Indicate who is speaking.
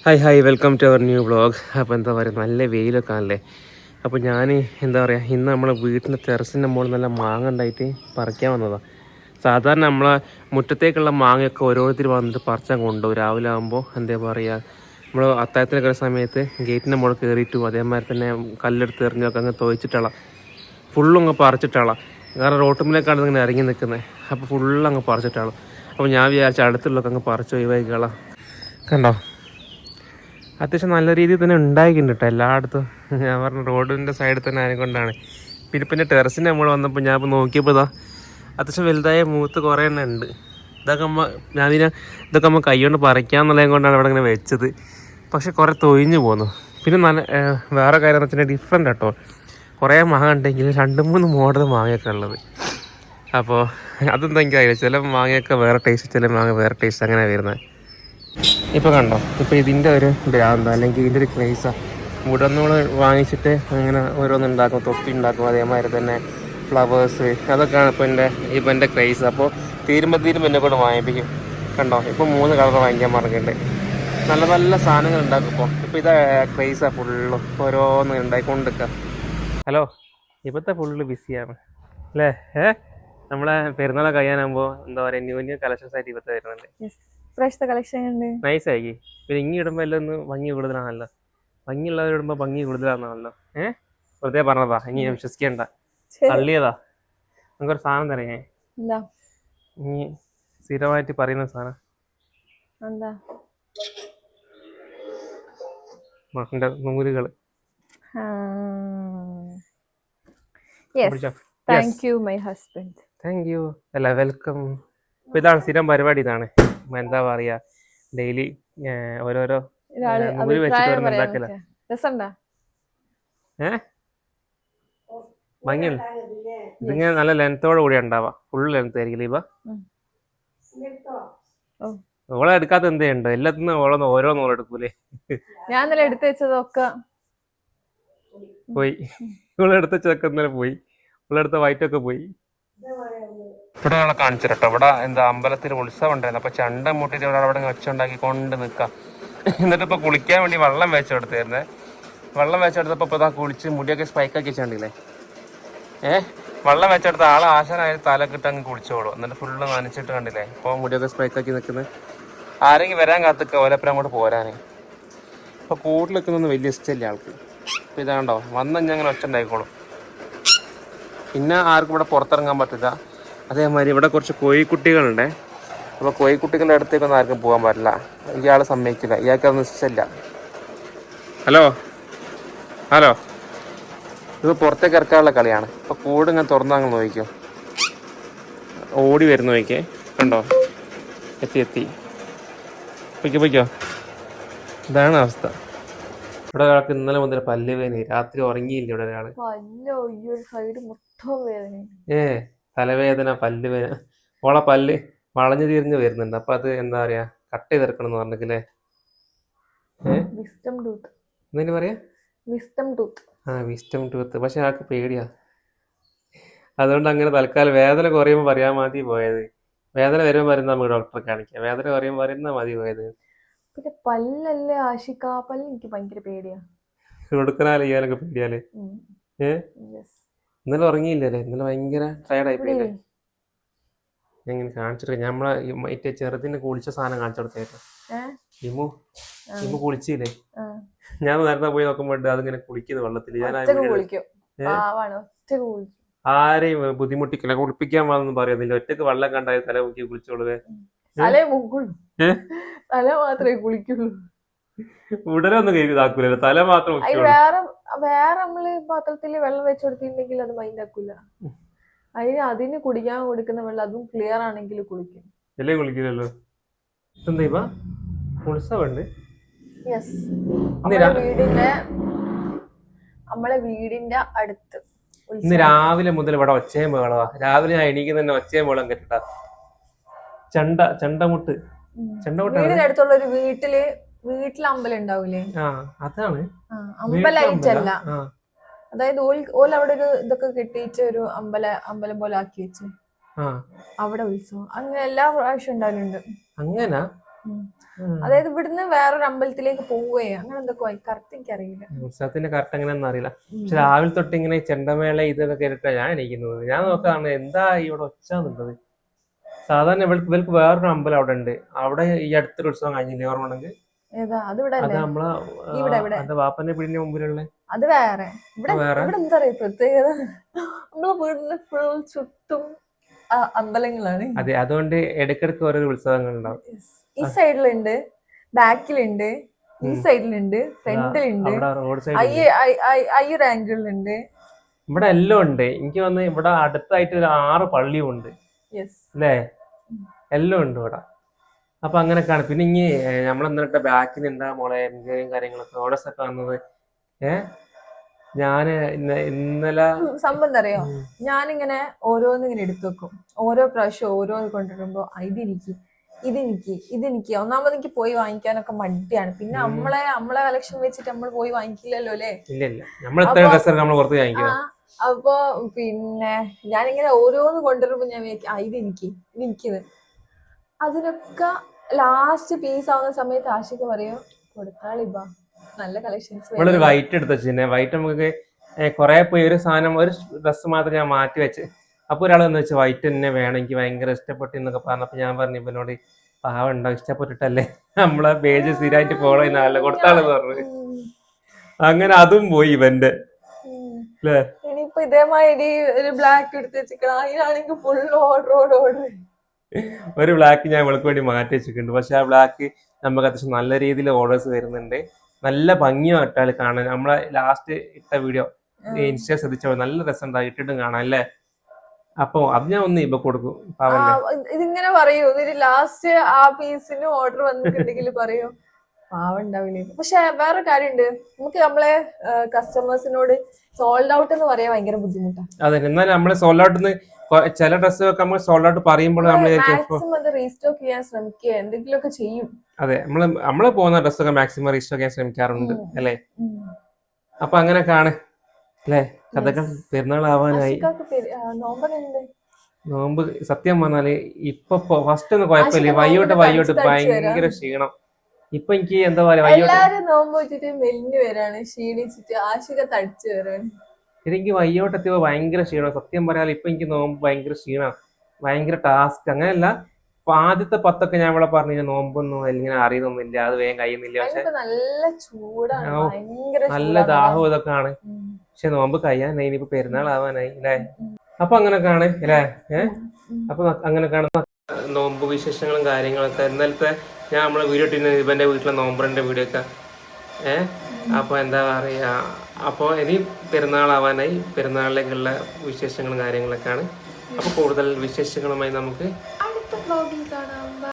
Speaker 1: Hi welcome to our new vlog. അപ്പോൾ എന്താ പറയുക, നല്ല വെയിലൊക്കെ ആണല്ലേ. അപ്പോൾ ഞാൻ എന്താ പറയുക, ഇന്ന് നമ്മളെ വീട്ടിൻ്റെ ടെറസിൻ്റെ മുകളിൽ നല്ല മാങ്ങ ഉണ്ടായിട്ട് പറിക്കാൻ വന്നതാണ്. സാധാരണ നമ്മളെ മുറ്റത്തേക്കുള്ള മാങ്ങയൊക്കെ ഓരോരുത്തർ വന്നിട്ട് പറിച്ചാൽ കൊണ്ടുപോകും. രാവിലെ ആകുമ്പോൾ എന്താ പറയുക, നമ്മൾ അത്താഴത്തിനൊക്കെ സമയത്ത് ഗേറ്റിൻ്റെ മുകളിൽ കയറിയിട്ടും അതേമാതിരി തന്നെ കല്ലെടുത്ത് എറിഞ്ഞൊക്കെ അങ്ങ് തോച്ചിട്ടുള്ള ഫുള്ളും അങ്ങ് പറിച്ചിട്ടാളാം. കാരണം റോട്ടുമ്പിലേക്കാണ് ഇങ്ങനെ ഇറങ്ങി നിൽക്കുന്നത്. അപ്പോൾ ഫുള്ളങ്ങ് പറിച്ചിട്ടാളും. അപ്പോൾ ഞാൻ വിചാരിച്ച അടുത്തുള്ളതൊക്കെ അങ്ങ് പറിച്ച് ഒഴിവാക്കിക്കളാം. കണ്ടോ, അത്യാവശ്യം നല്ല രീതിയിൽ തന്നെ ഉണ്ടായിട്ടുണ്ട് കേട്ടോ എല്ലായിടത്തും. ഞാൻ പറഞ്ഞ റോഡിൻ്റെ സൈഡിൽ തന്നെ ആയതുകൊണ്ടാണ്. പിന്നെ ടെറസിൻ്റെ നമ്മൾ വന്നപ്പോൾ ഞാൻ ഇപ്പോൾ നോക്കിയപ്പോൾ അത്യാവശ്യം വലുതായ മൂത്ത് കുറേ എണ്ണം ഉണ്ട്. ഇതൊക്കെ നമ്മൾ കൈകൊണ്ട് പറിക്കാമെന്നുള്ളത് കൊണ്ടാണ് ഇവിടെ ഇങ്ങനെ വെച്ചത്. പക്ഷെ കുറേ തൊഴിഞ്ഞു പോന്നു. പിന്നെ നല്ല വേറെ കാര്യം എന്ന് വെച്ചിട്ടുണ്ടെങ്കിൽ ഡിഫറെൻ്റ് കേട്ടോ, കുറേ മാങ്ങ ഉണ്ടെങ്കിൽ 2-3 മോഡൽ മാങ്ങയൊക്കെ ഉള്ളത്. അപ്പോൾ അതെന്താ എനിക്കറിയില്ല. ചില മാങ്ങയൊക്കെ വേറെ ടേസ്റ്റ്, ചില മാങ്ങ വേറെ ടേസ്റ്റ്, അങ്ങനെ വരുന്നത്. ഇപ്പോൾ കണ്ടോ, ഇപ്പോൾ ഇതിൻ്റെ ഒരു ഭ്രാന്ത് അല്ലെങ്കിൽ ഇതിൻ്റെ ഒരു ക്രേസാണ്. ഇവിടെ നമ്മൾ വാങ്ങിച്ചിട്ട് അങ്ങനെ ഓരോന്ന് ഉണ്ടാക്കും, തൊപ്പി ഉണ്ടാക്കും, അതേമാതിരി തന്നെ ഫ്ലവേഴ്സ്, അതൊക്കെയാണ് ഇപ്പോൾ എൻ്റെ ക്രേസ്. അപ്പോൾ തീരുമ്പോൾ എന്നെ കൂടെ വാങ്ങിപ്പിക്കും. കണ്ടോ, ഇപ്പോൾ 3 കളർ വാങ്ങിക്കാൻ പറഞ്ഞിട്ടുണ്ട്. നല്ല നല്ല സാധനങ്ങൾ ഉണ്ടാക്കും. ഇപ്പോൾ ഇത് ക്രേസാണ് ഫുള്ളും, ഓരോന്ന് ഉണ്ടാക്കിക്കൊണ്ടിരിക്കുക. ഹലോ, ഇപ്പോഴത്തെ ഫുള്ള് ബിസിയാണ് അല്ലേ? നമ്മളെ പെരുന്നാളൊക്കെ കഴിയാനാകുമ്പോൾ എന്താ പറയുക, ന്യൂ കളക്ഷൻസ് ആയിട്ട് ഇപ്പോഴത്തെ വരുന്നുണ്ട്. നൈസായി. പിന്നെ ഇങ്ങി ഇടുമ്പോൾ എല്ലാം ഒന്ന് ഭംഗി കൂടുതലാണല്ലോ. ഭംഗിയുള്ളവരിടുമ്പോൾ ഭംഗി കൂടുതലാണെന്നല്ലോ. വെറുതെ പറഞ്ഞതാ, ഇനി വിശ്വസിക്കേണ്ട. തള്ളിയതാ. നമുക്കൊരു സാധനം തരേ, ഇനി സ്ഥിരമായിട്ട് പറയുന്ന സാധനം മകന്റെ നൂലുകള്. താങ്ക് യു അല്ല, വെൽക്കം. ഇപ്പൊ ഇതാണ് സ്ഥിരം പരിപാടി. ഇതാണ് എന്താ പറയാ, ഡെയിലി ഓരോരോ നൂല് വെച്ചിട്ട് ഉണ്ടാക്കില്ല. ഭംഗിയുണ്ട്. ഇതിങ്ങനെ നല്ല ലെങ്ത്തോടെ കൂടി ഉണ്ടാവാ. ഫുൾ ലെങ്ത് ആയിരിക്കില്ല ഇവ. ഓളെ എടുക്കാത്ത എന്തേ ഉണ്ടോ? എല്ലാത്തിനും ഓരോ നൂലെടുക്കൂലേ?
Speaker 2: ഞാൻ എടുത്തു വെച്ചതൊക്കെ
Speaker 1: പോയി. ഇവളെടുത്ത വെച്ചതൊക്കെ ഇന്നലെ പോയി. ഇവളെടുത്ത വൈറ്റൊക്കെ പോയി. ഇവിടെ നമ്മളെ കാണിച്ചു കേട്ടോ. ഇവിടെ എന്താ അമ്പലത്തിൽ ഉത്സവം ഉണ്ടായിരുന്നു. അപ്പൊ ചണ്ട മുട്ടിട്ട് അവിടെ വെച്ചുണ്ടാക്കി കൊണ്ട് നിൽക്കാം. എന്നിട്ട് ഇപ്പൊ കുളിക്കാൻ വേണ്ടി വെള്ളം വെച്ചെടുത്തായിരുന്നേ. വെള്ളം വെച്ചെടുത്തപ്പോ ഇപ്പൊ കുളിച്ച് മുടിയൊക്കെ സ്പൈക്കാക്കി വെച്ചിട്ടില്ലേ. വെള്ളം വെച്ചെടുത്ത ആളെ ആശാനായി തലക്കിട്ട് അങ്ങ് കുളിച്ചോളൂ. എന്നിട്ട് ഫുള്ള് നനച്ചിട്ട് കണ്ടില്ലേ. ഇപ്പൊ മുടിയൊക്കെ സ്പൈക്കാക്കി നിൽക്കുന്നത്. ആരെങ്കിലും വരാൻ കാത്തിക്ക ഓലപ്പുറം അങ്ങോട്ട് പോരാനേ. ഇപ്പൊ കൂട്ടിൽ നിൽക്കുന്നൊന്നും വലിയ ഇഷ്ടമില്ല ആൾക്ക്. ഇപ്പൊ ഇതാണ്ടോ, വന്ന് ഞങ്ങൾ ഒച്ച ഉണ്ടായിക്കോളും. പിന്നെ ആർക്കും ഇവിടെ പുറത്തിറങ്ങാൻ പറ്റില്ല. അതേമാതിരി ഇവിടെ കുറച്ച് കോഴിക്കുട്ടികളുണ്ട്. അപ്പോൾ കോഴിക്കുട്ടികളുടെ അടുത്തേക്കൊന്നും ആർക്കും പോകാൻ പറ്റില്ല. ഇയാൾ സമ്മതിക്കില്ല, ഇയാൾക്ക് അതൊന്നും ഇഷ്ടമില്ല. ഹലോ, ഇത് പുറത്തേക്ക് ഇറക്കാനുള്ള കളിയാണ്. ഇപ്പൊ കൂട് ഇങ്ങനെ തുറന്നങ്ങ് നോക്കിക്കോ, ഓടി വരുന്ന നോക്കിക്കേ. കണ്ടോ, എത്തി പൊയ്ക്കോ. ഇതാണ് അവസ്ഥ. ഇവിടെ ഒരാൾക്ക് ഇന്നലെ മുതൽ പല്ല് വേദന. രാത്രി ഉറങ്ങിയില്ല ഇവിടെ ഒരാള്. തലവേദന, പല്ല് വേദന. ഓളെ പല്ല് വളഞ്ഞു തിരിഞ്ഞ് വരുന്നുണ്ട്. അപ്പൊ അത് എന്താ പറയാ, കട്ട് ചെയ്തെടുക്കണം എന്ന് പറഞ്ഞില്ലേ. എന്താ പറയാ, വിസ്റ്റം ടൂത്ത്. പക്ഷെ ആൾക്ക് പേടിയാ. അതുകൊണ്ട് അങ്ങനെ തൽക്കാലം വേദന കുറയുമ്പോൾ പറയാൻ മതി പോയത്. വേദന വരുമ്പോൾ പറയുന്ന നമുക്ക് ഡോക്ടറെ കാണിക്കാം. വേദന കുറയുമ്പോൾ പറയുന്ന മതി പോയത്.
Speaker 2: പിന്നെ പല്ലല്ലേ ആഷിക, പല്ല് എനിക്ക് ഭയങ്കര പേടിയാ.
Speaker 1: കൊടുക്കനാല് ചെയ്യാനൊക്കെ പേടിയാല്. ഇന്നലെ ഉറങ്ങിയില്ലല്ലേ? ഇന്നലെ ഭയങ്കര ടയർഡായി പോയില്ലേ? ഞാൻ കാണിച്ചിട്ട് നമ്മളെ മറ്റേ ചെറുതിന് കുളിച്ച സാധനം കാണിച്ചു കൊടുത്തേട്ടോ. ഇമ്മു കുളിച്ചില്ലേ? ഞാൻ നേരത്തെ പോയി നോക്കുമ്പോണ്ട് അതിങ്ങനെ കുളിക്കുന്നു വെള്ളത്തിൽ. ആരെയും ബുദ്ധിമുട്ടിക്കില്ല. കുളിപ്പിക്കാൻ വന്നു പറയുന്നില്ല. ഒറ്റക്ക് വെള്ളം കണ്ടായി തല മുക്കി കുളിച്ചോളൂ.
Speaker 2: തല മാത്രമേ കുളിക്കുള്ളൂ.
Speaker 1: ഉടനൊന്നും കൈ ഇതാക്കൂലല്ലോ, തല മാത്രം.
Speaker 2: വേറെ നമ്മള് പാത്രത്തില് വെള്ളം വെച്ചുകൊടുത്തിട്ടുണ്ടെങ്കിൽ അത് മൈൻഡ് ആക്കൂല. അതിന് കുടിക്കാൻ കൊടുക്കുന്ന വെള്ളം അതും ക്ലിയർ ആണെങ്കിൽ കുളിക്കും.
Speaker 1: അല്ലേ കുളിക്കില്ലല്ലോ. ഉത്സവമുണ്ട്.
Speaker 2: നമ്മളെ വീടിന്റെ അടുത്ത്
Speaker 1: ഇന്ന് രാവിലെ മുതൽ ഇവിടെ ഒച്ചയും ബഹളവാ. രാവിലെ ഞാൻ എണീക്കുന്ന തന്നെ ഒച്ചയും ബഹളം കേട്ടിട്ടാ. ചെണ്ടമുട്ട്
Speaker 2: വീടിനടുത്തുള്ള ഒരു വീട്ടിൽ അമ്പലം ഉണ്ടാവൂലേ?
Speaker 1: അതാണ്.
Speaker 2: അമ്പലമായിട്ടല്ല, അതായത് ഓൽ അവിടെ ഒരു ഇതൊക്കെ കെട്ടിയിട്ട് ഒരു അമ്പലം പോലെ ആക്കി വെച്ചു. അവിടെ ഉത്സവം അങ്ങനെ എല്ലാ പ്രാവശ്യം ഉണ്ടാവലുണ്ട്.
Speaker 1: അങ്ങനെ
Speaker 2: അതായത് ഇവിടുന്ന് വേറൊരു അമ്പലത്തിലേക്ക് പോവുകയോ അങ്ങനെ എന്തൊക്കെ കറക്റ്റ് എനിക്കറിയില്ല.
Speaker 1: ഉത്സവത്തിന്റെ കറക്റ്റ് എങ്ങനെയാണെന്ന് അറിയില്ല. പക്ഷെ രാവിലെ തൊട്ട് ഇങ്ങനെ ചെണ്ടമേള ഇതൊക്കെ കേട്ടിട്ടാ ഞാൻ എണീക്കുന്നത്. ഞാൻ നോക്കാണ് എന്താ ഇവിടെ ഒച്ച എന്നുള്ളത്. സാധാരണ ഇവർക്ക് വേറൊരു അമ്പലം അവിടെ ഉണ്ട്. അവിടെ ഈ അടുത്തൊരു ഉത്സവം കഴിഞ്ഞില്ലേ ഓർമ്മ ഉണ്ടെങ്കിൽ?
Speaker 2: ഏതാ അത്? ഇവിടെ
Speaker 1: അത് നമ്മളെ എന്റെ വാപ്പന്റെ വീടിന്റെ മുമ്പിലുള്ള
Speaker 2: അത് വേറെ. ഇവിടെ ഇവിടെ എന്താ പറയാ പ്രത്യേകത, നമ്മളെ വീടിന് ഫുൾ ചുറ്റും അമ്പലങ്ങളാണ്.
Speaker 1: അതെ, അതുകൊണ്ട് ഇടയ്ക്കിടയ്ക്ക് ഓരോ ഉത്സവങ്ങൾ ഉണ്ടാവും.
Speaker 2: ഈ സൈഡിലുണ്ട്, ബാക്കിലുണ്ട്, ഈ സൈഡിലുണ്ട്, ഫ്രണ്ടിലുണ്ട്,
Speaker 1: റോഡ് സൈഡ്
Speaker 2: ഈ ഒരു ആംഗിളിലുണ്ട്.
Speaker 1: ഇവിടെ എല്ലാം ഉണ്ട്. എനിക്ക് വന്ന് ഇവിടെ അടുത്തായിട്ട് ഒരു 6 പള്ളിയും ഉണ്ട് അല്ലേ, എല്ലാം ഉണ്ട് ഇവിടെ. അപ്പൊ അങ്ങനെയൊക്കെയാണ്. പിന്നെ ഇനി നമ്മളെന്നിട്ട് ബാക്കിൽ എന്താ മോളെ എൻജോയും കാര്യങ്ങളൊക്കെ ഓർഡേഴ്സ് ഒക്കെ വന്നത്. ഞാന് ഇന്നലെ
Speaker 2: സംഭവം എന്താ അറിയോ, ഞാനിങ്ങനെ ഓരോന്നിങ്ങനെ എടുത്തു വെക്കും. ഓരോ പ്രാവശ്യം ഓരോന്ന് കൊണ്ടുവരുമ്പോ ഇതെനിക്ക് ഒന്നാമത് എനിക്ക് പോയി വാങ്ങിക്കാനൊക്കെ മടിയാണ്. പിന്നെ നമ്മളെ കളക്ഷൻ വെച്ചിട്ട് നമ്മൾ പോയി വാങ്ങിക്കില്ലല്ലോ അല്ലേ. അപ്പൊ പിന്നെ ഞാനിങ്ങനെ ഓരോന്ന് കൊണ്ടുവരുമ്പോ ഞാൻ ഇതെനിക്ക് അതിനൊക്കെ ലാസ്റ്റ് പീസ് ആവുന്ന സമയത്ത് ആഷിക്ക് പറയോ കൊടുത്താളിബാ നല്ല കളക്ഷൻസ്.
Speaker 1: വൈറ്റ് എടുത്ത് വെച്ചിരുന്നേ. വൈറ്റ് നമുക്ക് കുറെ പോയി ഒരു സാധനം ഒരു ഡ്രസ്സ് മാത്രം ഞാൻ മാറ്റി വെച്ച്. അപ്പൊ ഒരാൾ എന്ന് വെച്ചാൽ വൈറ്റ് തന്നെ വേണം, എനിക്ക് ഭയങ്കര ഇഷ്ടപ്പെട്ടു എന്നൊക്കെ പറഞ്ഞപ്പോ ഞാൻ പറഞ്ഞു ഇവനോട് പാവം ഉണ്ടോ, ഇഷ്ടപ്പെട്ടിട്ടല്ലേ നമ്മളെ പേജ് സ്ഥിരമായിട്ട് ഫോളോ ചെയ്യുന്ന കൊടുത്താളെന്ന് പറഞ്ഞു. അങ്ങനെ അതും പോയി ഇവന്റെ.
Speaker 2: ഇനിയിപ്പോ ഇതേമാതിരി ഒരു ബ്ലാക്ക് എടുത്ത് വെച്ചിക്കണം. അതിനാണെങ്കിൽ ഫുൾ ഓർഡർ.
Speaker 1: ഒരു ബ്ലാക്ക് ഞാൻ ഇവൾക്ക് വേണ്ടി മാറ്റി വെച്ചിട്ടുണ്ട്. പക്ഷെ ആ ബ്ലാക്ക് നമുക്ക് അത്യാവശ്യം നല്ല രീതിയിൽ ഓർഡേഴ്സ് വരുന്നുണ്ട്. നല്ല ഭംഗിയോ ഇട്ടാൽ കാണാൻ. നമ്മളെ ലാസ്റ്റ് ഇട്ട വീഡിയോ ഇൻസ്റ്റ ശ്രദ്ധിച്ചോ, നല്ല രസമുണ്ടായി ഇട്ടിട്ടും കാണാം അല്ലേ. അപ്പൊ അത് ഞാൻ ഒന്ന് ഇപ്പൊ കൊടുക്കും.
Speaker 2: ഇതിങ്ങനെ പറയൂ, ഇതിന് ലാസ്റ്റ് ആ പീസിന് ഓർഡർ വന്നിട്ടുണ്ടെങ്കിൽ പറയൂ പാവുണ്ടാവില്ലേ. പക്ഷെ വേറെ കാര്യമുണ്ട്, നമുക്ക് നമ്മളെ കസ്റ്റമേഴ്സിനോട് സോൾഡ് ഔട്ട് എന്ന് പറയാൻ ഭയങ്കര ബുദ്ധിമുട്ടാണ്.
Speaker 1: അതെ, എന്നാൽ നമ്മള് സോൾഡ് ഔട്ട് ചില ഡ്രസ്സൊക്കെ നമ്മൾ സോൾഡ് ഔട്ട് പറയുമ്പോൾ
Speaker 2: മാക്സിമം അത് റീസ്റ്റോക്ക് ചെയ്യാൻ ശ്രമിക്കുക, എന്തെങ്കിലുമൊക്കെ ചെയ്യും.
Speaker 1: അതെ, നമ്മള് പോകുന്ന ഡ്രസ്സൊക്കെ മാക്സിമം റീസ്റ്റോക്ക് ചെയ്യാൻ ശ്രമിക്കാറുണ്ട് അല്ലേ. അപ്പൊ അങ്ങനെ കാണേ അല്ലേ. കഥകൾ പെരുന്നാളാവാനായി. നോമ്പ് സത്യം പറഞ്ഞാല് ഇപ്പൊ ഫസ്റ്റ് ഒന്നും കുഴപ്പമില്ല. വയ്യോട്ട് ഭയങ്കര ക്ഷീണം. ഇപ്പൊ എനിക്ക് എന്താ പറയാ,
Speaker 2: എല്ലാരും നോമ്പ് വെച്ചിട്ട് മെലിഞ്ഞു വരാണ്, ക്ഷീണിച്ചിട്ട് ആശുക തടിച്ചു വരാണ്.
Speaker 1: എനിക്ക് വയ്യോട്ടെത്തിയപ്പോ ഭയങ്കര ക്ഷീണം. സത്യം പറയാൻ ഇപ്പൊ എനിക്ക് നോമ്പ് ഭയങ്കര ക്ഷീണം, ഭയങ്കര ടാസ്ക്. അങ്ങനെയല്ല, ആദ്യത്തെ 10 ഞാൻ ഇവിടെ പറഞ്ഞു നോമ്പൊന്നും ഇങ്ങനെ അറിയുന്നൊന്നുമില്ല, അത് വേഗം കഴിയുന്നില്ല. പക്ഷെ
Speaker 2: നല്ല ചൂടാണ്,
Speaker 1: നല്ല ദാഹം ഇതൊക്കെ ആണ്. പക്ഷെ നോമ്പ് കഴിയാനായി, ഇനിയിപ്പോ പെരുന്നാളാവാനായി അല്ലേ. അപ്പൊ അങ്ങനെ കാണേ അല്ലേ. അപ്പൊ അങ്ങനെ കാണുന്ന നോമ്പ് വിശേഷങ്ങളും കാര്യങ്ങളൊക്കെ ഇന്നലത്തെ ഞാൻ നമ്മളെ വീഡിയോ ഇട്ടിരുന്ന ഇവന്റെ വീട്ടിലെ നോമ്പറിന്റെ വീഡിയോ ഒക്കെ. അപ്പൊ എന്താ പറയാ, അപ്പോൾ ഇനി പെരുന്നാളാവാനായി, പെരുന്നാളിലേക്കുള്ള വിശേഷങ്ങളും കാര്യങ്ങളൊക്കെയാണ്. അപ്പൊ കൂടുതൽ വിശേഷങ്ങളുമായി നമുക്ക്
Speaker 2: അടുത്ത വ്ലോഗിൽ കാണാം.